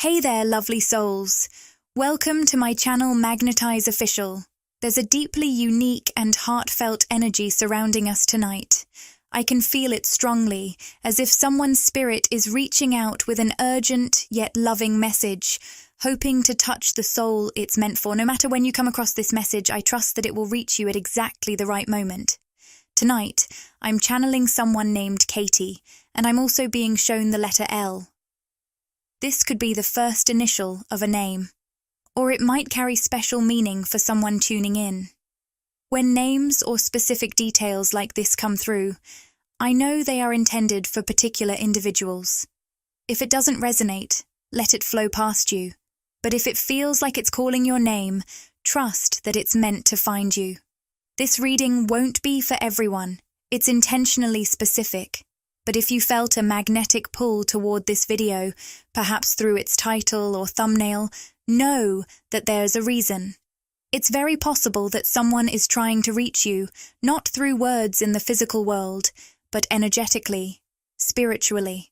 Hey there, lovely souls. Welcome to my channel Magnetize Official. There's a deeply unique and heartfelt energy surrounding us tonight. I can feel it strongly, as if someone's spirit is reaching out with an urgent yet loving message, hoping to touch the soul it's meant for. No matter when you come across this message, I trust that it will reach you at exactly the right moment. Tonight, I'm channeling someone named Katie, and I'm also being shown the letter L. This could be the first initial of a name, or it might carry special meaning for someone tuning in. When names or specific details like this come through, I know they are intended for particular individuals. If it doesn't resonate, let it flow past you. But if it feels like it's calling your name, trust that it's meant to find you. This reading won't be for everyone. It's intentionally specific. But if you felt a magnetic pull toward this video, perhaps through its title or thumbnail, know that there's a reason. It's very possible that someone is trying to reach you, not through words in the physical world, but energetically, spiritually.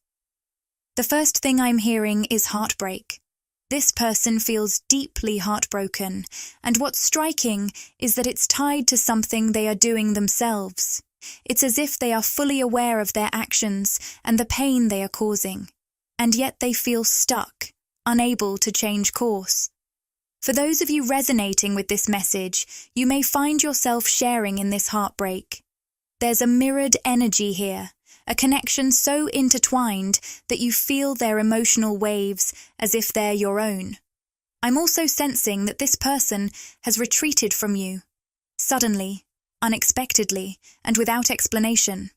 The first thing I'm hearing is heartbreak. This person feels deeply heartbroken, and what's striking is that it's tied to something they are doing themselves. It's as if they are fully aware of their actions and the pain they are causing, and yet they feel stuck, unable to change course. For those of you resonating with this message, you may find yourself sharing in this heartbreak. There's a mirrored energy here, a connection so intertwined that you feel their emotional waves as if they're your own. I'm also sensing that this person has retreated from you, suddenly, unexpectedly, and without explanation.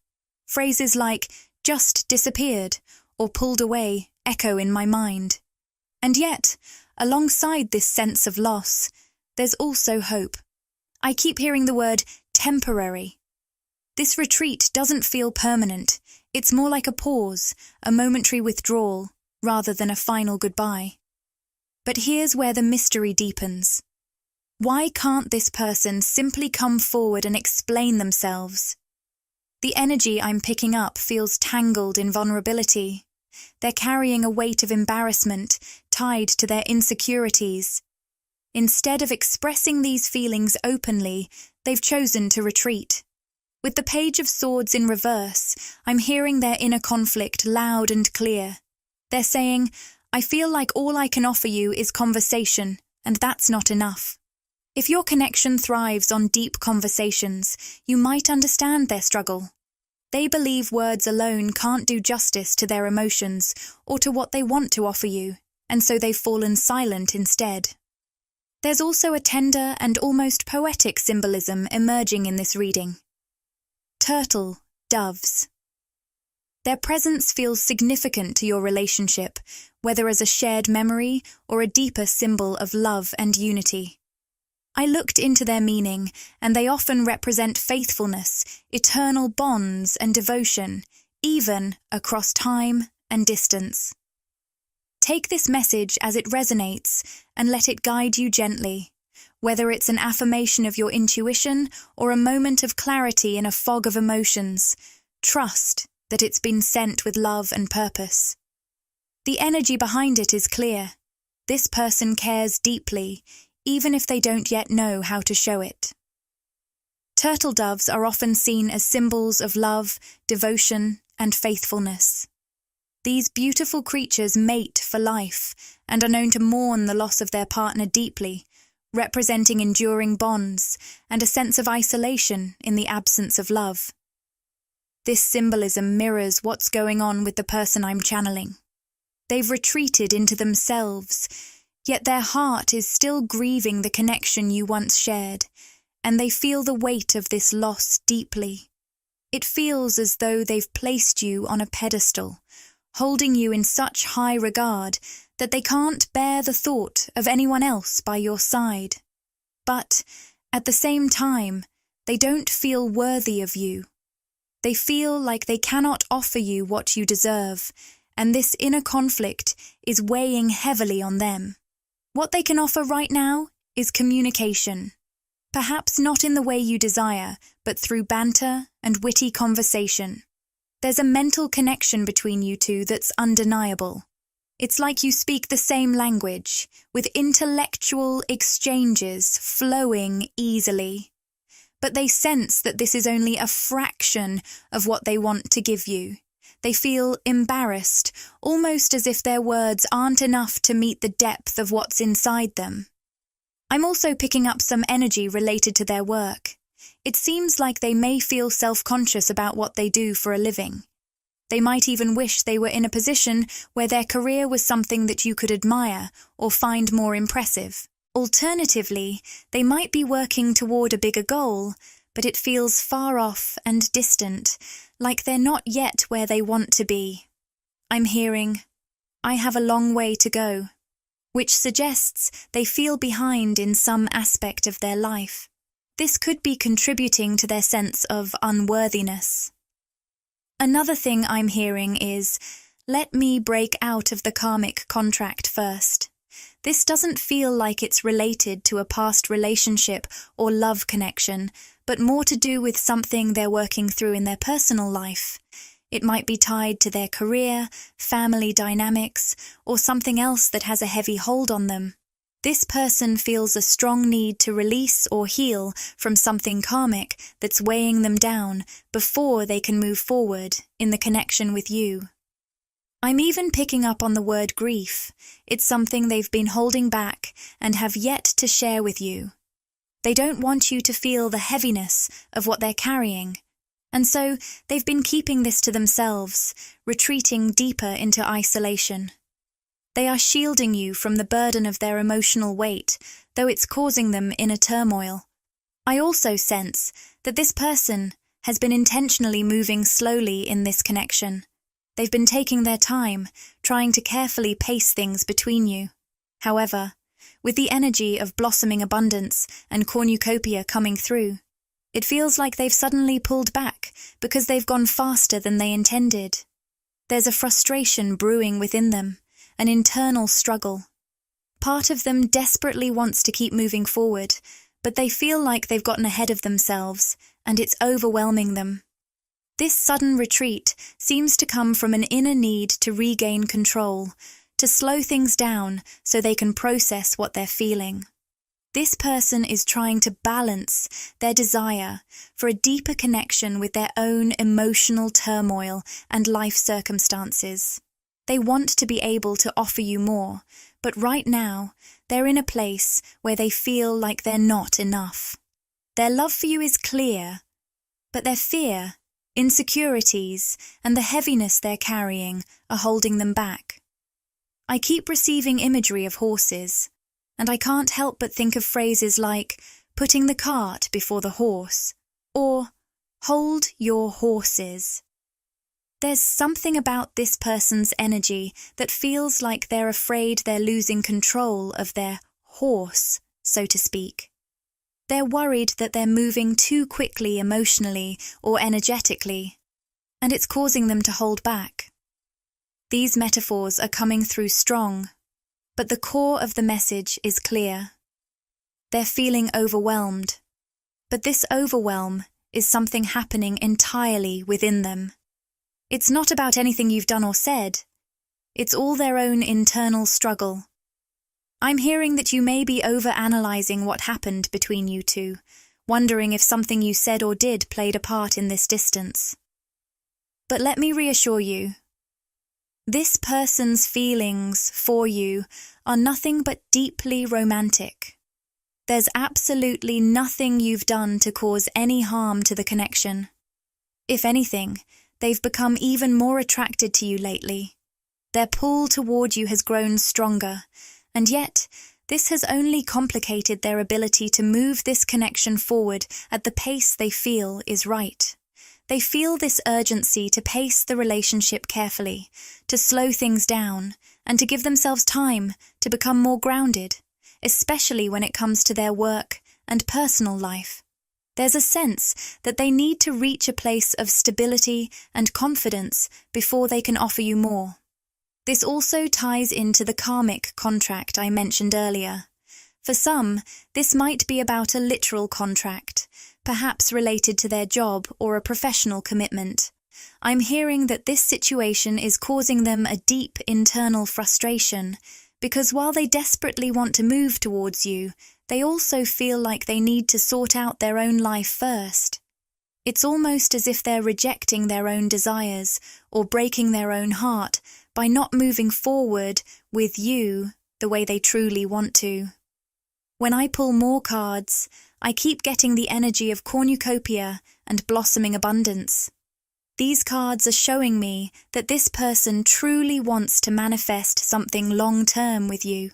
Phrases like, just disappeared, or pulled away, echo in my mind. And yet, alongside this sense of loss, there's also hope. I keep hearing the word temporary. This retreat doesn't feel permanent. It's more like a pause, a momentary withdrawal, rather than a final goodbye. But here's where the mystery deepens. Why can't this person simply come forward and explain themselves? The energy I'm picking up feels tangled in vulnerability. They're carrying a weight of embarrassment tied to their insecurities. Instead of expressing these feelings openly, they've chosen to retreat. With the Page of Swords in reverse, I'm hearing their inner conflict loud and clear. They're saying, I feel like all I can offer you is conversation, and that's not enough. If your connection thrives on deep conversations, you might understand their struggle. They believe words alone can't do justice to their emotions or to what they want to offer you, and so they've fallen silent instead. There's also a tender and almost poetic symbolism emerging in this reading. Turtle, doves. Their presence feels significant to your relationship, whether as a shared memory or a deeper symbol of love and unity. I looked into their meaning, and they often represent faithfulness, eternal bonds and devotion, even across time and distance. Take this message as it resonates and let it guide you gently. Whether it's an affirmation of your intuition or a moment of clarity in a fog of emotions, trust that it's been sent with love and purpose. The energy behind it is clear. This person cares deeply, even if they don't yet know how to show it. Turtle doves are often seen as symbols of love, devotion, and faithfulness. These beautiful creatures mate for life and are known to mourn the loss of their partner deeply, representing enduring bonds and a sense of isolation in the absence of love. This symbolism mirrors what's going on with the person I'm channeling. They've retreated into themselves, yet their heart is still grieving the connection you once shared, and they feel the weight of this loss deeply. It feels as though they've placed you on a pedestal, holding you in such high regard that they can't bear the thought of anyone else by your side. But, at the same time, they don't feel worthy of you. They feel like they cannot offer you what you deserve, and this inner conflict is weighing heavily on them. What they can offer right now is communication. Perhaps not in the way you desire, but through banter and witty conversation. There's a mental connection between you two that's undeniable. It's like you speak the same language, with intellectual exchanges flowing easily. But they sense that this is only a fraction of what they want to give you. They feel embarrassed, almost as if their words aren't enough to meet the depth of what's inside them. I'm also picking up some energy related to their work. It seems like they may feel self-conscious about what they do for a living. They might even wish they were in a position where their career was something that you could admire or find more impressive. Alternatively, they might be working toward a bigger goal, but it feels far off and distant, like they're not yet where they want to be. I'm hearing, "I have a long way to go," which suggests they feel behind in some aspect of their life. This could be contributing to their sense of unworthiness. Another thing I'm hearing is, "Let me break out of the karmic contract first." This doesn't feel like it's related to a past relationship or love connection, but more to do with something they're working through in their personal life. It might be tied to their career, family dynamics, or something else that has a heavy hold on them. This person feels a strong need to release or heal from something karmic that's weighing them down before they can move forward in the connection with you. I'm even picking up on the word grief. It's something they've been holding back and have yet to share with you. They don't want you to feel the heaviness of what they're carrying, and so they've been keeping this to themselves, retreating deeper into isolation. They are shielding you from the burden of their emotional weight, though it's causing them inner turmoil. I also sense that this person has been intentionally moving slowly in this connection. They've been taking their time, trying to carefully pace things between you. However, with the energy of blossoming abundance and cornucopia coming through, it feels like they've suddenly pulled back because they've gone faster than they intended. There's a frustration brewing within them, an internal struggle. Part of them desperately wants to keep moving forward, but they feel like they've gotten ahead of themselves, and it's overwhelming them. This sudden retreat seems to come from an inner need to regain control, to slow things down so they can process what they're feeling. This person is trying to balance their desire for a deeper connection with their own emotional turmoil and life circumstances. They want to be able to offer you more, but right now, they're in a place where they feel like they're not enough. Their love for you is clear, but their fear, insecurities, and the heaviness they're carrying are holding them back. I keep receiving imagery of horses, and I can't help but think of phrases like putting the cart before the horse, or hold your horses. There's something about this person's energy that feels like they're afraid they're losing control of their horse, so to speak. They're worried that they're moving too quickly emotionally or energetically, and it's causing them to hold back. These metaphors are coming through strong, but the core of the message is clear. They're feeling overwhelmed, but this overwhelm is something happening entirely within them. It's not about anything you've done or said. It's all their own internal struggle. I'm hearing that you may be overanalyzing what happened between you two, wondering if something you said or did played a part in this distance. But let me reassure you. This person's feelings for you are nothing but deeply romantic. There's absolutely nothing you've done to cause any harm to the connection. If anything, they've become even more attracted to you lately. Their pull toward you has grown stronger, and yet this has only complicated their ability to move this connection forward at the pace they feel is right. They feel this urgency to pace the relationship carefully, to slow things down, and to give themselves time to become more grounded, especially when it comes to their work and personal life. There's a sense that they need to reach a place of stability and confidence before they can offer you more. This also ties into the karmic contract I mentioned earlier. For some, this might be about a literal contract, perhaps related to their job or a professional commitment. I'm hearing that this situation is causing them a deep internal frustration, because while they desperately want to move towards you, they also feel like they need to sort out their own life first. It's almost as if they're rejecting their own desires or breaking their own heart by not moving forward with you the way they truly want to. When I pull more cards, I keep getting the energy of cornucopia and blossoming abundance. These cards are showing me that this person truly wants to manifest something long-term with you.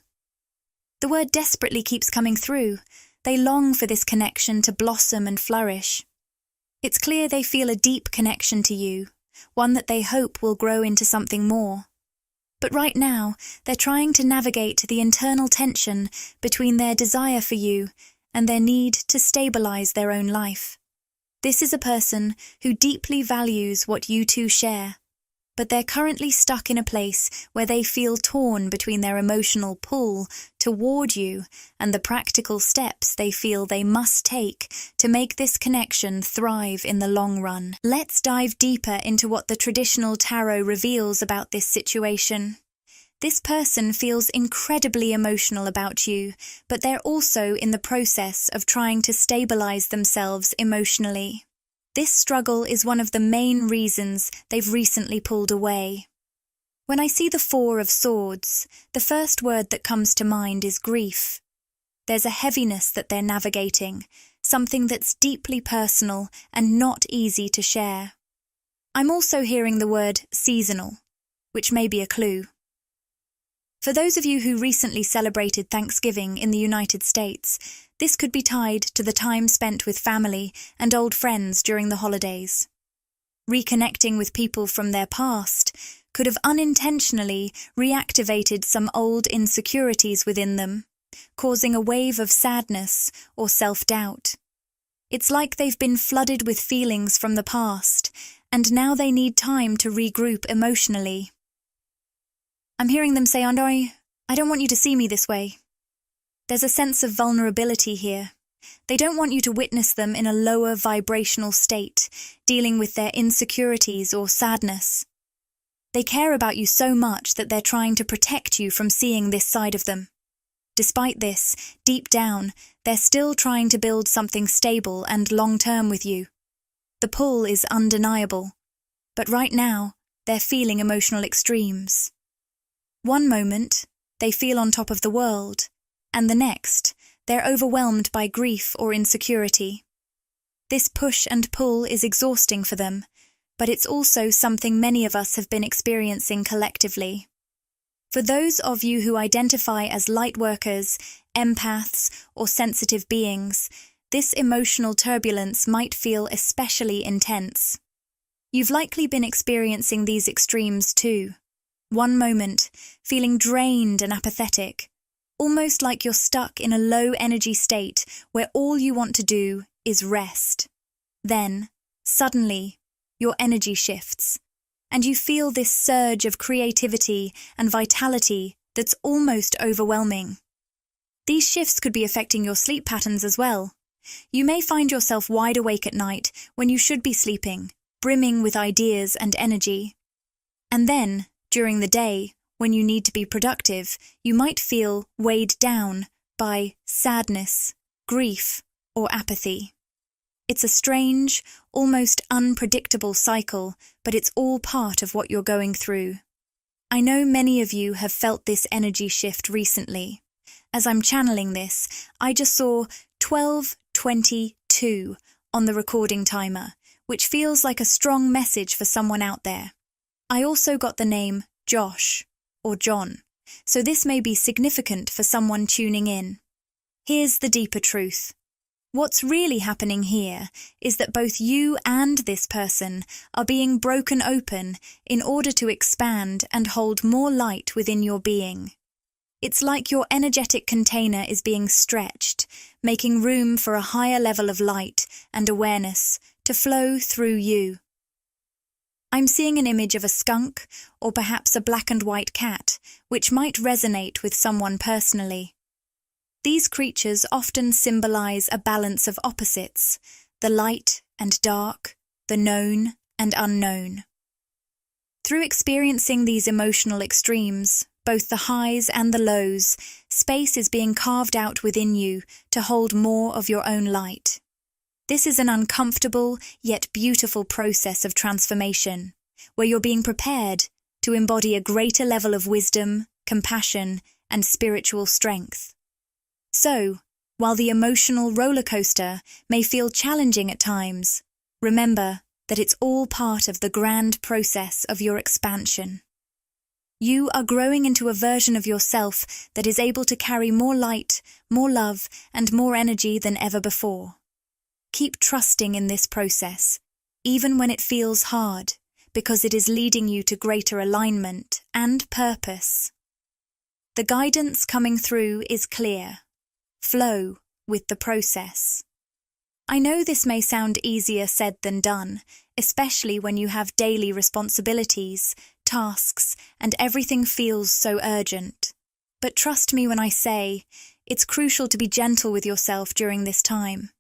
The word desperately keeps coming through. They long for this connection to blossom and flourish. It's clear they feel a deep connection to you, one that they hope will grow into something more. But right now, they're trying to navigate the internal tension between their desire for you and their need to stabilize their own life. This is a person who deeply values what you two share, but they're currently stuck in a place where they feel torn between their emotional pull toward you and the practical steps they feel they must take to make this connection thrive in the long run. Let's dive deeper into what the traditional tarot reveals about this situation. This person feels incredibly emotional about you, but they're also in the process of trying to stabilize themselves emotionally. This struggle is one of the main reasons they've recently pulled away. When I see the Four of Swords, the first word that comes to mind is grief. There's a heaviness that they're navigating, something that's deeply personal and not easy to share. I'm also hearing the word seasonal, which may be a clue. For those of you who recently celebrated Thanksgiving in the United States, this could be tied to the time spent with family and old friends during the holidays. Reconnecting with people from their past could have unintentionally reactivated some old insecurities within them, causing a wave of sadness or self-doubt. It's like they've been flooded with feelings from the past, and now they need time to regroup emotionally. I'm hearing them say, I don't want you to see me this way. There's a sense of vulnerability here. They don't want you to witness them in a lower vibrational state, dealing with their insecurities or sadness. They care about you so much that they're trying to protect you from seeing this side of them. Despite this, deep down, they're still trying to build something stable and long-term with you. The pull is undeniable, but right now, they're feeling emotional extremes. One moment, they feel on top of the world, and the next, they're overwhelmed by grief or insecurity. This push and pull is exhausting for them, but it's also something many of us have been experiencing collectively. For those of you who identify as light workers, empaths, or sensitive beings, this emotional turbulence might feel especially intense. You've likely been experiencing these extremes too. One moment, feeling drained and apathetic, almost like you're stuck in a low-energy state where all you want to do is rest. Then, suddenly, your energy shifts, and you feel this surge of creativity and vitality that's almost overwhelming. These shifts could be affecting your sleep patterns as well. You may find yourself wide awake at night when you should be sleeping, brimming with ideas and energy. And then, during the day, when you need to be productive, you might feel weighed down by sadness, grief, or apathy. It's a strange, almost unpredictable cycle, but it's all part of what you're going through. I know many of you have felt this energy shift recently. As I'm channeling this, I just saw 12:22 on the recording timer, which feels like a strong message for someone out there. I also got the name Josh or John, so this may be significant for someone tuning in. Here's the deeper truth. What's really happening here is that both you and this person are being broken open in order to expand and hold more light within your being. It's like your energetic container is being stretched, making room for a higher level of light and awareness to flow through you. I'm seeing an image of a skunk or perhaps a black and white cat, which might resonate with someone personally. These creatures often symbolize a balance of opposites, the light and dark, the known and unknown. Through experiencing these emotional extremes, both the highs and the lows, space is being carved out within you to hold more of your own light. This is an uncomfortable yet beautiful process of transformation, where you're being prepared to embody a greater level of wisdom, compassion, and spiritual strength. So, while the emotional roller coaster may feel challenging at times, remember that it's all part of the grand process of your expansion. You are growing into a version of yourself that is able to carry more light, more love, and more energy than ever before. Keep trusting in this process, even when it feels hard, because it is leading you to greater alignment and purpose. The guidance coming through is clear. Flow with the process. I know this may sound easier said than done, especially when you have daily responsibilities, tasks, and everything feels so urgent. But trust me when I say, it's crucial to be gentle with yourself during this time.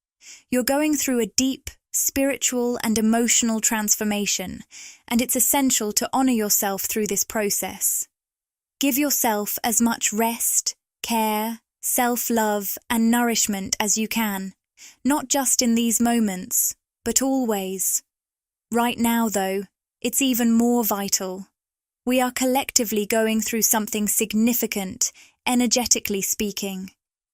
You're going through a deep, spiritual and emotional transformation, and it's essential to honor yourself through this process. Give yourself as much rest, care, self-love, and nourishment as you can, not just in these moments, but always. Right now, though, it's even more vital. We are collectively going through something significant, energetically speaking.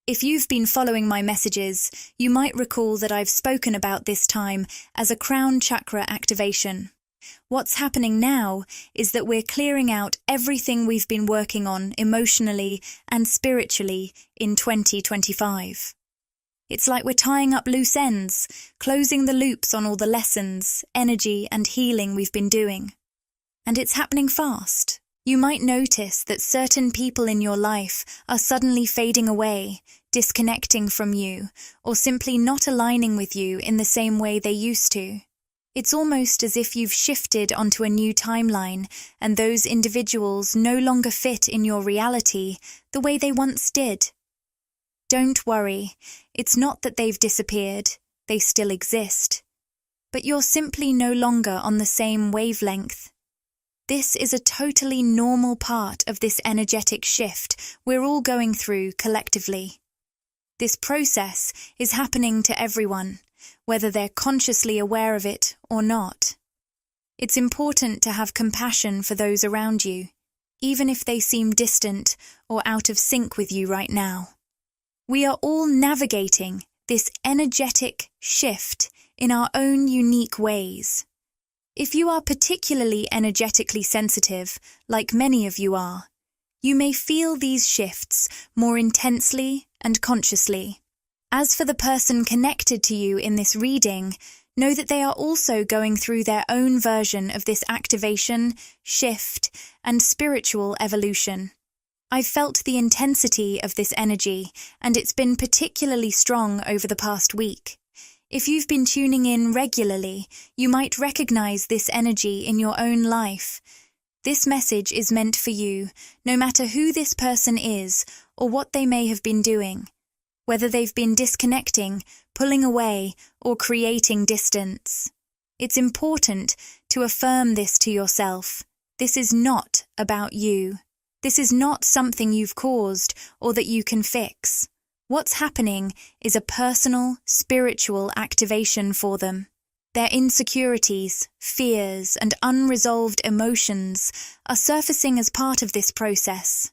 If you've been following my messages, you might recall that I've spoken about this time as a crown chakra activation. What's happening now is that we're clearing out everything we've been working on emotionally and spiritually in 2025. It's like we're tying up loose ends, closing the loops on all the lessons, energy, and healing we've been doing. And it's happening fast. You might notice that certain people in your life are suddenly fading away, disconnecting from you, or simply not aligning with you in the same way they used to. It's almost as if you've shifted onto a new timeline, and those individuals no longer fit in your reality the way they once did. Don't worry, it's not that they've disappeared, they still exist. But you're simply no longer on the same wavelength. This is a totally normal part of this energetic shift we're all going through collectively. This process is happening to everyone, whether they're consciously aware of it or not. It's important to have compassion for those around you, even if they seem distant or out of sync with you right now. We are all navigating this energetic shift in our own unique ways. If you are particularly energetically sensitive, like many of you are, you may feel these shifts more intensely and consciously. As for the person connected to you in this reading, know that they are also going through their own version of this activation, shift, and spiritual evolution. I've felt the intensity of this energy, and it's been particularly strong over the past week. If you've been tuning in regularly, you might recognize this energy in your own life. This message is meant for you, no matter who this person is or what they may have been doing, whether they've been disconnecting, pulling away, or creating distance. It's important to affirm this to yourself. This is not about you. This is not something you've caused or that you can fix. What's happening is a personal, spiritual activation for them. Their insecurities, fears, and unresolved emotions are surfacing as part of this process.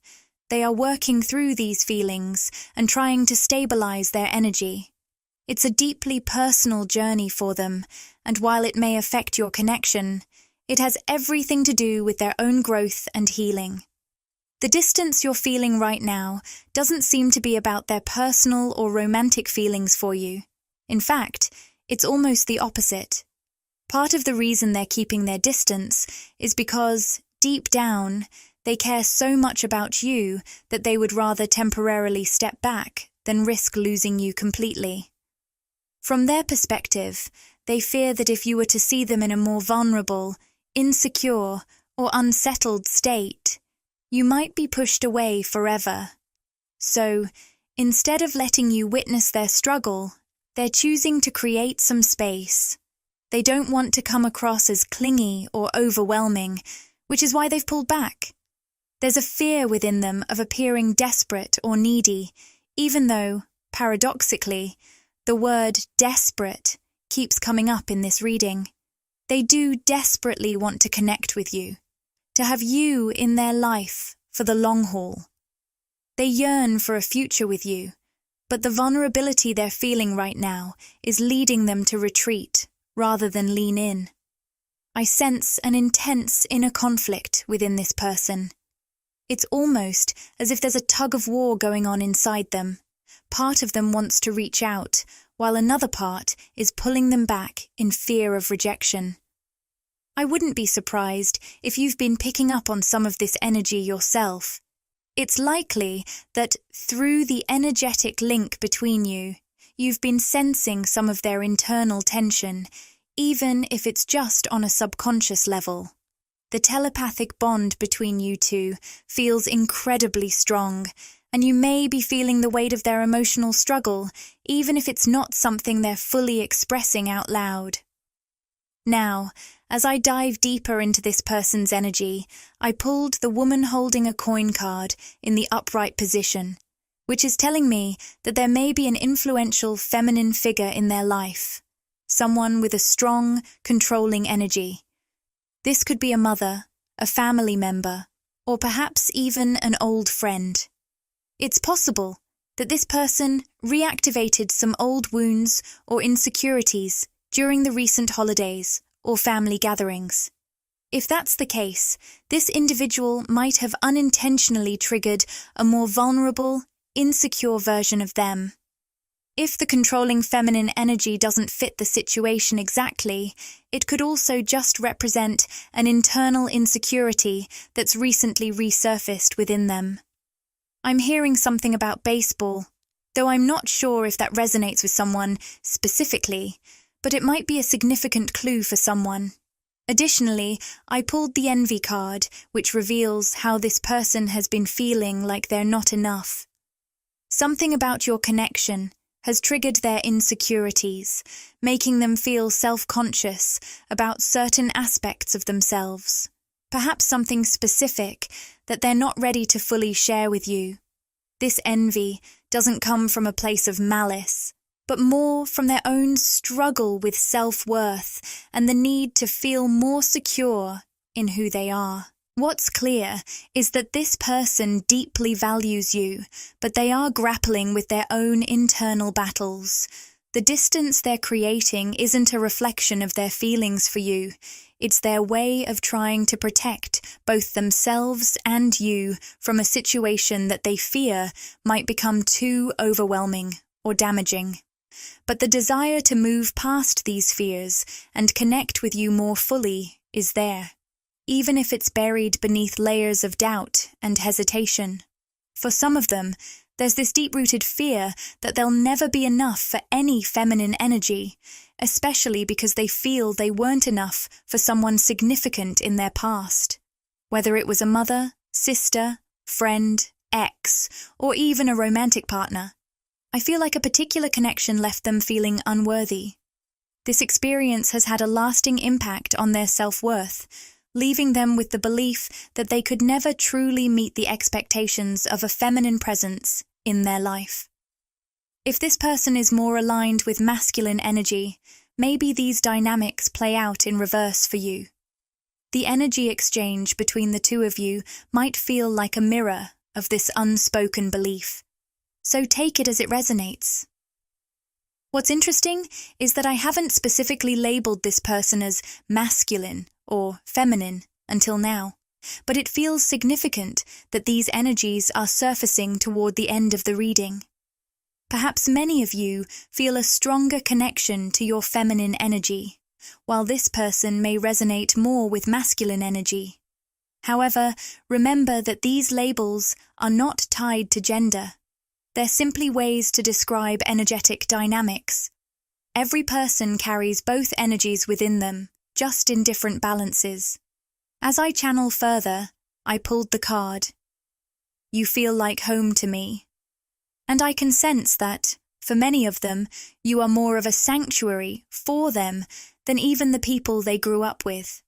They are working through these feelings and trying to stabilize their energy. It's a deeply personal journey for them, and while it may affect your connection, it has everything to do with their own growth and healing. The distance you're feeling right now doesn't seem to be about their personal or romantic feelings for you. In fact, it's almost the opposite. Part of the reason they're keeping their distance is because, deep down, they care so much about you that they would rather temporarily step back than risk losing you completely. From their perspective, they fear that if you were to see them in a more vulnerable, insecure, or unsettled state, you might be pushed away forever. So, instead of letting you witness their struggle, they're choosing to create some space. They don't want to come across as clingy or overwhelming, which is why they've pulled back. There's a fear within them of appearing desperate or needy, even though, paradoxically, the word desperate keeps coming up in this reading. They do desperately want to connect with you, to have you in their life for the long haul. They yearn for a future with you, but the vulnerability they're feeling right now is leading them to retreat rather than lean in. I sense an intense inner conflict within this person. It's almost as if there's a tug of war going on inside them. Part of them wants to reach out, while another part is pulling them back in fear of rejection. I wouldn't be surprised if you've been picking up on some of this energy yourself. It's likely that through the energetic link between you, you've been sensing some of their internal tension, even if it's just on a subconscious level. The telepathic bond between you two feels incredibly strong, and you may be feeling the weight of their emotional struggle, even if it's not something they're fully expressing out loud. Now, as I dive deeper into this person's energy, I pulled the woman holding a coin card in the upright position, which is telling me that there may be an influential feminine figure in their life, someone with a strong, controlling energy. This could be a mother, a family member, or perhaps even an old friend. It's possible that this person reactivated some old wounds or insecurities during the recent holidays or family gatherings. If that's the case, this individual might have unintentionally triggered a more vulnerable, insecure version of them. If the controlling feminine energy doesn't fit the situation exactly, it could also just represent an internal insecurity that's recently resurfaced within them. I'm hearing something about baseball, though I'm not sure if that resonates with someone specifically, but it might be a significant clue for someone. Additionally, I pulled the envy card, which reveals how this person has been feeling like they're not enough. Something about your connection has triggered their insecurities, making them feel self-conscious about certain aspects of themselves. Perhaps something specific that they're not ready to fully share with you. This envy doesn't come from a place of malice, but more from their own struggle with self-worth and the need to feel more secure in who they are. What's clear is that this person deeply values you, but they are grappling with their own internal battles. The distance they're creating isn't a reflection of their feelings for you. It's their way of trying to protect both themselves and you from a situation that they fear might become too overwhelming or damaging. But the desire to move past these fears and connect with you more fully is there, even if it's buried beneath layers of doubt and hesitation. For some of them, there's this deep-rooted fear that they'll never be enough for any feminine energy, especially because they feel they weren't enough for someone significant in their past. Whether it was a mother, sister, friend, ex, or even a romantic partner, I feel like a particular connection left them feeling unworthy. This experience has had a lasting impact on their self-worth, leaving them with the belief that they could never truly meet the expectations of a feminine presence in their life. If this person is more aligned with masculine energy, maybe these dynamics play out in reverse for you. The energy exchange between the two of you might feel like a mirror of this unspoken belief. So take it as it resonates. What's interesting is that I haven't specifically labeled this person as masculine or feminine until now, but it feels significant that these energies are surfacing toward the end of the reading. Perhaps many of you feel a stronger connection to your feminine energy, while this person may resonate more with masculine energy. However, remember that these labels are not tied to gender. They're simply ways to describe energetic dynamics. Every person carries both energies within them, just in different balances. As I channel further, I pulled the card. You feel like home to me. And I can sense that, for many of them, you are more of a sanctuary for them than even the people they grew up with.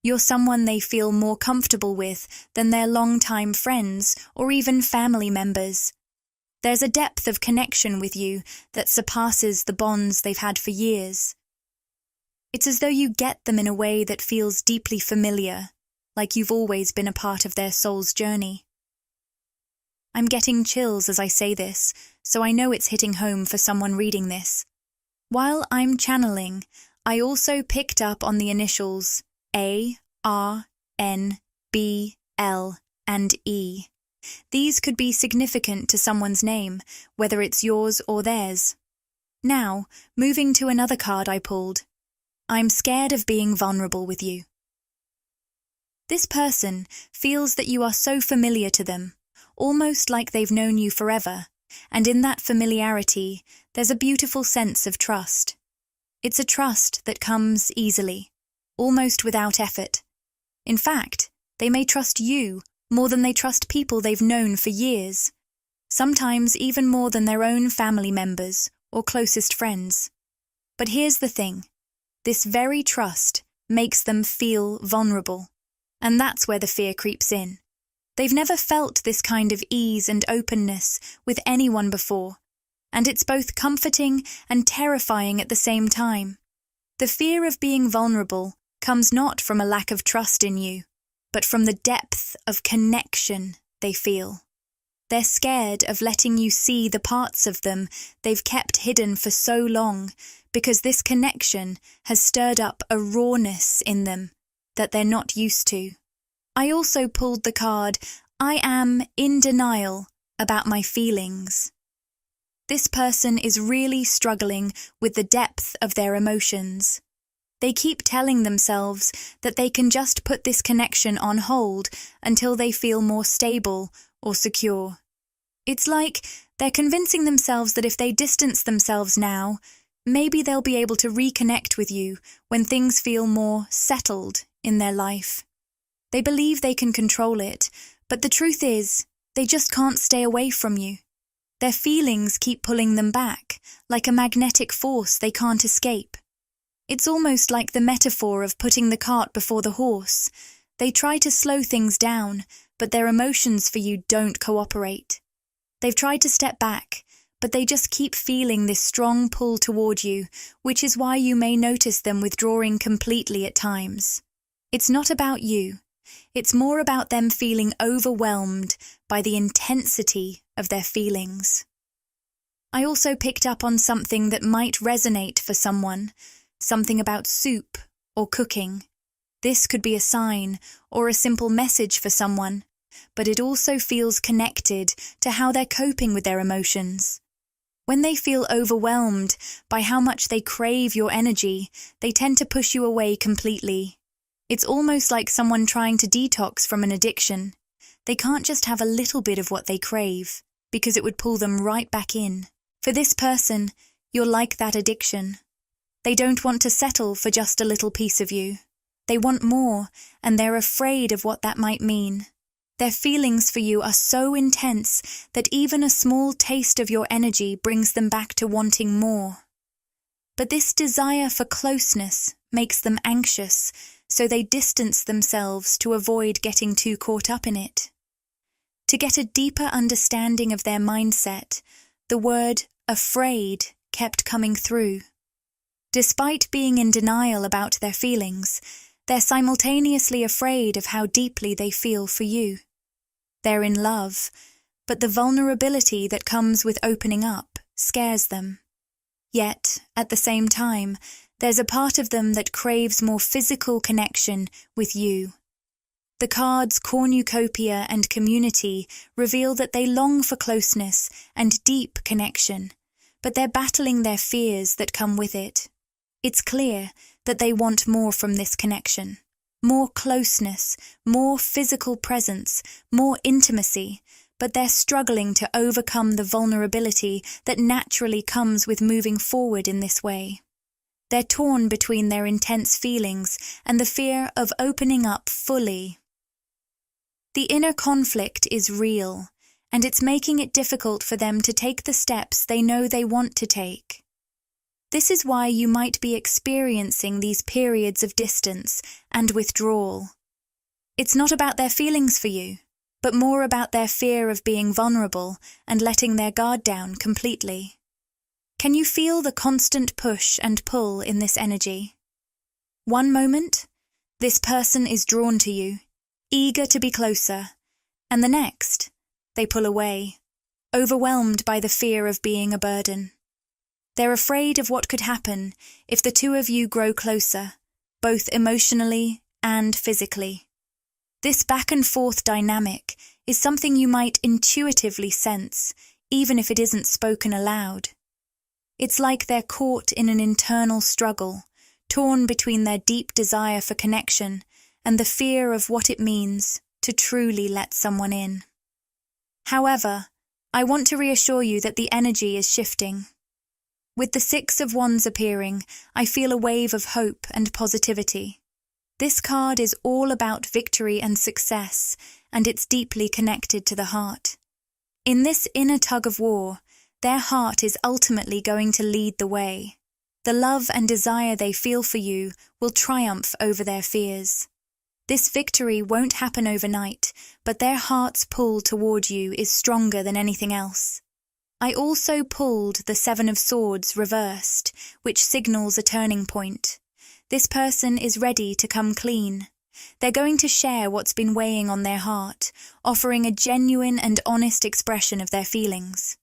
You're someone they feel more comfortable with than their longtime friends or even family members. There's a depth of connection with you that surpasses the bonds they've had for years. It's as though you get them in a way that feels deeply familiar, like you've always been a part of their soul's journey. I'm getting chills as I say this, so I know it's hitting home for someone reading this. While I'm channeling, I also picked up on the initials A, R, N, B, L, and E. These could be significant to someone's name, whether it's yours or theirs. Now, moving to another card I pulled. I'm scared of being vulnerable with you. This person feels that you are so familiar to them, almost like they've known you forever, and in that familiarity, there's a beautiful sense of trust. It's a trust that comes easily, almost without effort. In fact, they may trust you more than they trust people they've known for years, sometimes even more than their own family members or closest friends. But here's the thing. This very trust makes them feel vulnerable, and that's where the fear creeps in. They've never felt this kind of ease and openness with anyone before, and it's both comforting and terrifying at the same time. The fear of being vulnerable comes not from a lack of trust in you, but from the depth of connection they feel. They're scared of letting you see the parts of them they've kept hidden for so long, because this connection has stirred up a rawness in them that they're not used to. I also pulled the card, I am in denial about my feelings. This person is really struggling with the depth of their emotions. They keep telling themselves that they can just put this connection on hold until they feel more stable or secure. It's like they're convincing themselves that if they distance themselves now, maybe they'll be able to reconnect with you when things feel more settled in their life. They believe they can control it, but the truth is, they just can't stay away from you. Their feelings keep pulling them back, like a magnetic force they can't escape. It's almost like the metaphor of putting the cart before the horse. They try to slow things down, but their emotions for you don't cooperate. They've tried to step back, but they just keep feeling this strong pull toward you, which is why you may notice them withdrawing completely at times. It's not about you. It's more about them feeling overwhelmed by the intensity of their feelings. I also picked up on something that might resonate for someone, something about soup or cooking. This could be a sign or a simple message for someone, but it also feels connected to how they're coping with their emotions. When they feel overwhelmed by how much they crave your energy, they tend to push you away completely. It's almost like someone trying to detox from an addiction. They can't just have a little bit of what they crave, because it would pull them right back in. For this person, you're like that addiction. They don't want to settle for just a little piece of you. They want more, and they're afraid of what that might mean. Their feelings for you are so intense that even a small taste of your energy brings them back to wanting more. But this desire for closeness makes them anxious, so they distance themselves to avoid getting too caught up in it. To get a deeper understanding of their mindset, the word afraid kept coming through. Despite being in denial about their feelings, they're simultaneously afraid of how deeply they feel for you. They're in love, but the vulnerability that comes with opening up scares them. Yet, at the same time, there's a part of them that craves more physical connection with you. The cards cornucopia and community reveal that they long for closeness and deep connection, but they're battling their fears that come with it. It's clear that they want more from this connection. More closeness, more physical presence, more intimacy, but they're struggling to overcome the vulnerability that naturally comes with moving forward in this way. They're torn between their intense feelings and the fear of opening up fully. The inner conflict is real, and it's making it difficult for them to take the steps they know they want to take. This is why you might be experiencing these periods of distance and withdrawal. It's not about their feelings for you, but more about their fear of being vulnerable and letting their guard down completely. Can you feel the constant push and pull in this energy? One moment, this person is drawn to you, eager to be closer, and the next, they pull away, overwhelmed by the fear of being a burden. They're afraid of what could happen if the two of you grow closer, both emotionally and physically. This back and forth dynamic is something you might intuitively sense, even if it isn't spoken aloud. It's like they're caught in an internal struggle, torn between their deep desire for connection and the fear of what it means to truly let someone in. However, I want to reassure you that the energy is shifting. With the Six of Wands appearing, I feel a wave of hope and positivity. This card is all about victory and success, and it's deeply connected to the heart. In this inner tug-of-war, their heart is ultimately going to lead the way. The love and desire they feel for you will triumph over their fears. This victory won't happen overnight, but their heart's pull toward you is stronger than anything else. I also pulled the Seven of Swords reversed, which signals a turning point. This person is ready to come clean. They're going to share what's been weighing on their heart, offering a genuine and honest expression of their feelings.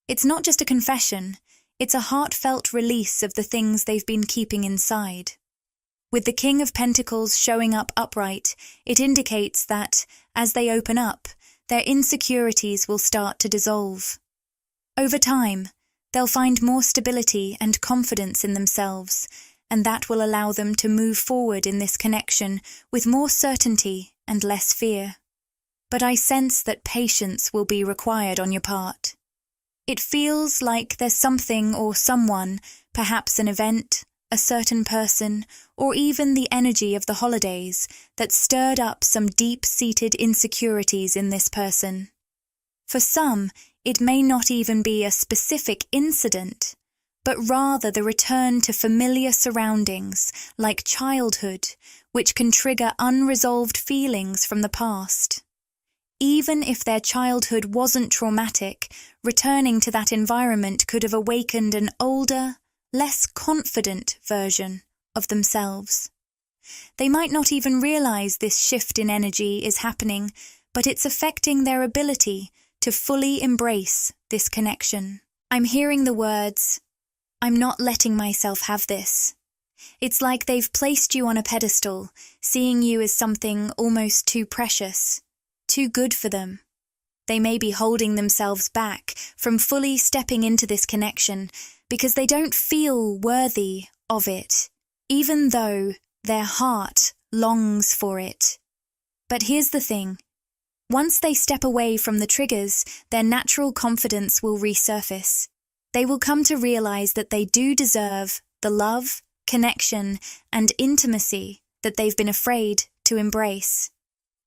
It's not just a confession, it's a heartfelt release of the things they've been keeping inside. With the King of Pentacles showing up upright, it indicates that, as they open up, their insecurities will start to dissolve. Over time, they'll find more stability and confidence in themselves, and that will allow them to move forward in this connection with more certainty and less fear. But I sense that patience will be required on your part. It feels like there's something or someone, perhaps an event, a certain person, or even the energy of the holidays that stirred up some deep-seated insecurities in this person. For some, it may not even be a specific incident, but rather the return to familiar surroundings like childhood, which can trigger unresolved feelings from the past. Even if their childhood wasn't traumatic, returning to that environment could have awakened an older, less confident version of themselves. They might not even realize this shift in energy is happening, but it's affecting their ability to fully embrace this connection. I'm hearing the words, "I'm not letting myself have this." It's like they've placed you on a pedestal, seeing you as something almost too precious, too good for them. They may be holding themselves back from fully stepping into this connection because they don't feel worthy of it, even though their heart longs for it. But here's the thing. Once they step away from the triggers, their natural confidence will resurface. They will come to realize that they do deserve the love, connection, and intimacy that they've been afraid to embrace.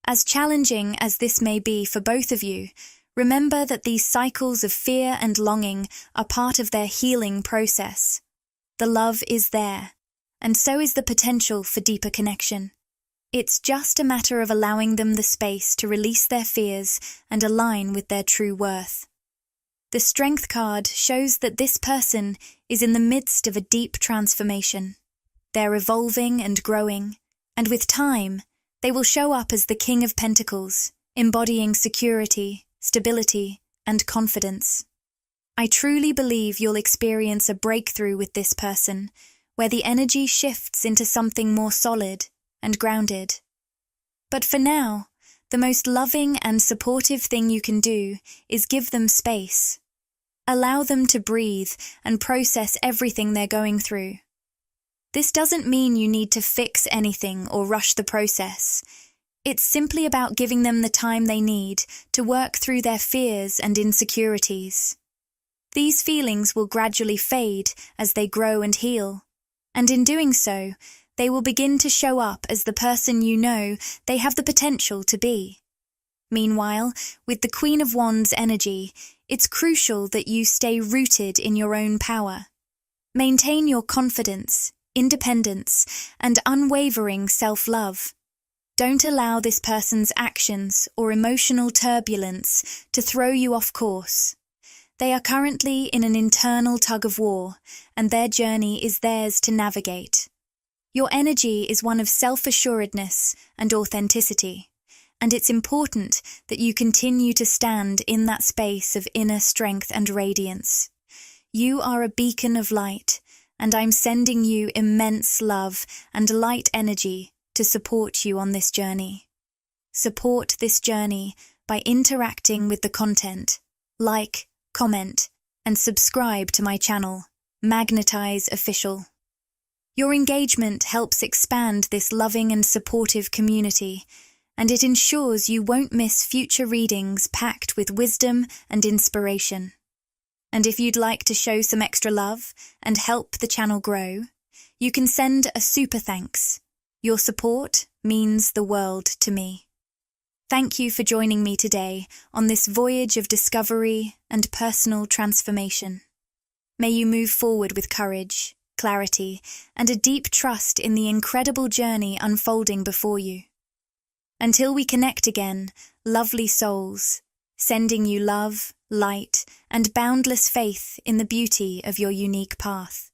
As challenging as this may be for both of you, remember that these cycles of fear and longing are part of their healing process. The love is there, and so is the potential for deeper connection. It's just a matter of allowing them the space to release their fears and align with their true worth. The Strength card shows that this person is in the midst of a deep transformation. They're evolving and growing, and with time, they will show up as the King of Pentacles, embodying security, stability, and confidence. I truly believe you'll experience a breakthrough with this person, where the energy shifts into something more solid and grounded. But for now, the most loving and supportive thing you can do is give them space. Allow them to breathe and process everything they're going through. This doesn't mean you need to fix anything or rush the process. It's simply about giving them the time they need to work through their fears and insecurities. These feelings will gradually fade as they grow and heal, and in doing so, they will begin to show up as the person you know they have the potential to be. Meanwhile, with the Queen of Wands energy, it's crucial that you stay rooted in your own power. Maintain your confidence, independence, and unwavering self-love. Don't allow this person's actions or emotional turbulence to throw you off course. They are currently in an internal tug-of-war, and their journey is theirs to navigate. Your energy is one of self-assuredness and authenticity, and it's important that you continue to stand in that space of inner strength and radiance. You are a beacon of light, and I'm sending you immense love and light energy to support you on this journey. Support this journey by interacting with the content. Like, comment, and subscribe to my channel, Magnetize Official. Your engagement helps expand this loving and supportive community, and it ensures you won't miss future readings packed with wisdom and inspiration. And if you'd like to show some extra love and help the channel grow, you can send a super thanks. Your support means the world to me. Thank you for joining me today on this voyage of discovery and personal transformation. May you move forward with courage, clarity, and a deep trust in the incredible journey unfolding before you. Until we connect again, lovely souls, sending you love, light, and boundless faith in the beauty of your unique path.